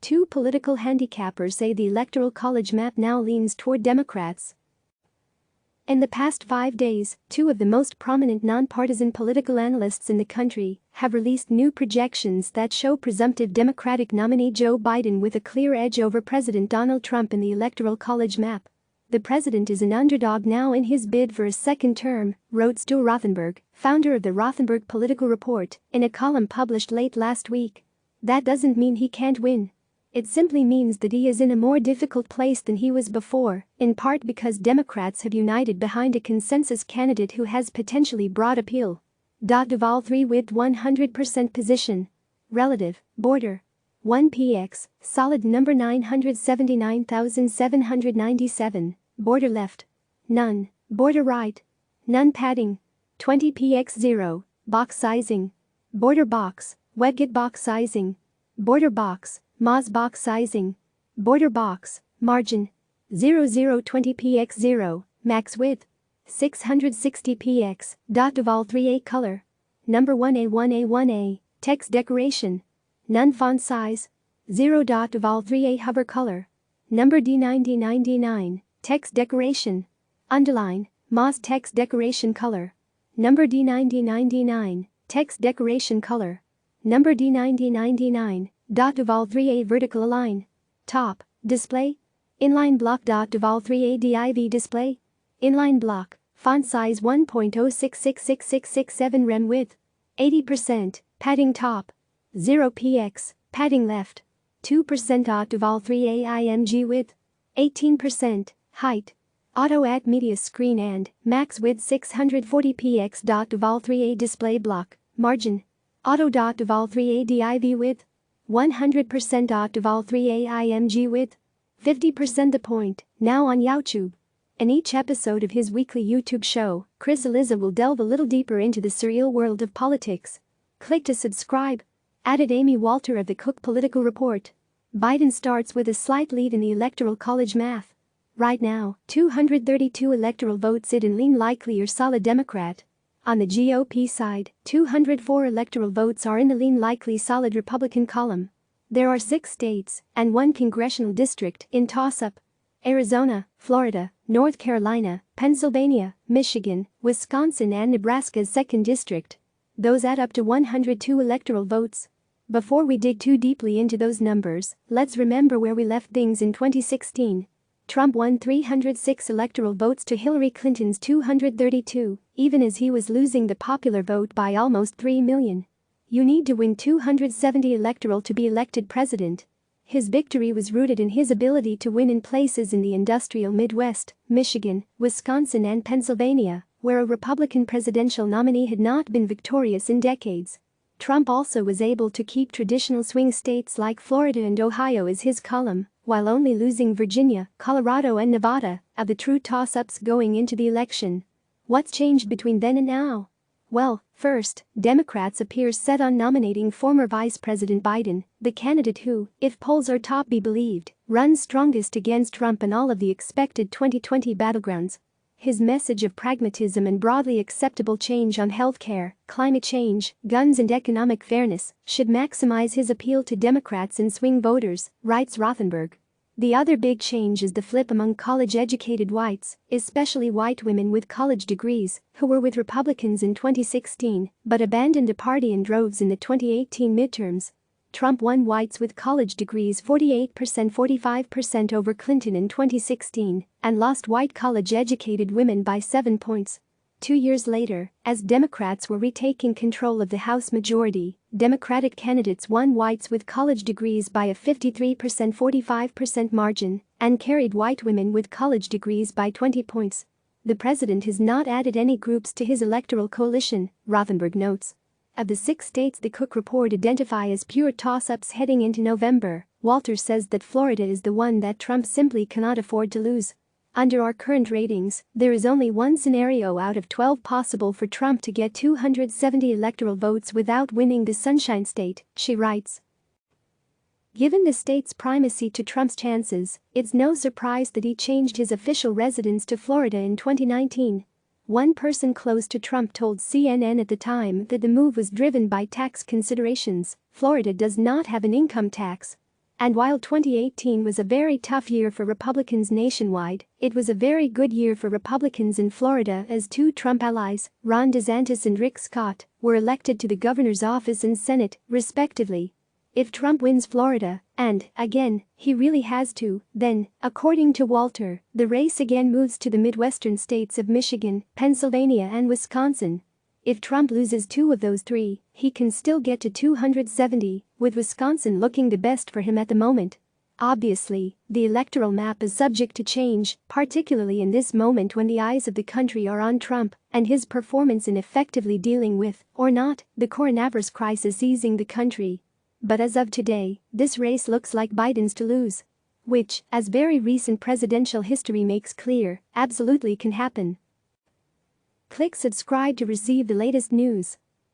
Two political handicappers say the Electoral College map now leans toward Democrats. In the past 5 days, two of the most prominent non-partisan political analysts in the country have released new projections that show presumptive Democratic nominee Joe Biden with a clear edge over President Donald Trump in the Electoral College map. The president is an underdog now in his bid for a second term, wrote Stu Rothenberg, founder of the Rothenberg Political Report, in a column published late last week. That doesn't mean he can't win. It simply means that he is in a more difficult place than he was before, in part because Democrats have united behind a consensus candidate who has potentially broad appeal. Duval 3 with 100% position. Relative, border. 1px, solid number 979,797, border left. None, border right. None padding. 20px 0, box sizing. Border box, webkit-box-sizing. Border box, moz-box-sizing. Border box, margin. 0020px 0, max width. 660px. Duval 3a color. Number 1a, text decoration. None font size. 0. Duval 3a hover color. Number D99, text decoration. Underline, moz text decoration color. Number D99, text decoration color. Number D99. Duval 3a vertical align. Top, display. Inline block. Duval 3a div display. Inline block, font size 1.06666667 rem width. 80%, padding top. 0px, padding left. 2%. Duval 3a img width. 18%, height. Auto add media screen and max width 640px. Duval 3a display block, margin. Auto. Duval 3a div width. 100%. Duval 3a img width. 50%. The Point, now on YouTube. In each episode of his weekly YouTube show, Chris Eliza will delve a little deeper into the surreal world of politics. Click to subscribe. Added Amy Walter of the Cook Political Report. Biden starts with a slight lead in the Electoral College math. Right now, 232 electoral votes in lean likely or solid Democrat. On the GOP side, 204 electoral votes are in the lean likely solid Republican column. There are 6 states and 1 congressional district in toss-up: Arizona, Florida, North Carolina, Pennsylvania, Michigan, Wisconsin and Nebraska's 2nd district. Those add up to 102 electoral votes. Before we dig too deeply into those numbers, let's remember where we left things in 2016. Trump won 306 electoral votes to Hillary Clinton's 232, even as he was losing the popular vote by almost 3 million. You need to win 270 electoral to be elected president. His victory was rooted in his ability to win in places in the industrial Midwest, Michigan, Wisconsin and Pennsylvania, where a Republican presidential nominee had not been victorious in decades. Trump also was able to keep traditional swing states like Florida and Ohio as his column, while only losing Virginia, Colorado and Nevada, of the true toss-ups going into the election. What's changed between then and now? Well, first, Democrats appear set on nominating former Vice President Biden, the candidate who, if polls are to be believed, runs strongest against Trump in all of the expected 2020 battlegrounds. His message of pragmatism and broadly acceptable change on healthcare, climate change, guns and economic fairness should maximize his appeal to Democrats and swing voters, writes Rothenberg. The other big change is the flip among college-educated whites, especially white women with college degrees, who were with Republicans in 2016 but abandoned the party in droves in the 2018 midterms. Trump won whites with college degrees 48%-45% over Clinton in 2016 and lost white college-educated women by 7 points. 2 years later, as Democrats were retaking control of the House majority, Democratic candidates won whites with college degrees by a 53%-45% margin and carried white women with college degrees by 20 points. The president has not added any groups to his electoral coalition, Rothenberg notes. Of the 6 states the Cook Report identify as pure toss-ups heading into November, Walter says that Florida is the one that Trump simply cannot afford to lose. Under our current ratings, there is only one scenario out of 12 possible for Trump to get 270 electoral votes without winning the Sunshine State, she writes. Given the state's primacy to Trump's chances, it's no surprise that he changed his official residence to Florida in 2019. One person close to Trump told CNN at the time that the move was driven by tax considerations. Florida does not have an income tax. And while 2018 was a very tough year for Republicans nationwide, it was a very good year for Republicans in Florida as two Trump allies, Ron DeSantis and Rick Scott, were elected to the governor's office and Senate, respectively. If Trump wins Florida, and, again, he really has to, then, according to Walter, the race again moves to the Midwestern states of Michigan, Pennsylvania and Wisconsin. If Trump loses two of those three, he can still get to 270, with Wisconsin looking the best for him at the moment. Obviously, the electoral map is subject to change, particularly in this moment when the eyes of the country are on Trump and his performance in effectively dealing with, or not, the coronavirus crisis easing the country. But as of today, this race looks like Biden's to lose. Which, as very recent presidential history makes clear, absolutely can happen. Click subscribe to receive the latest news.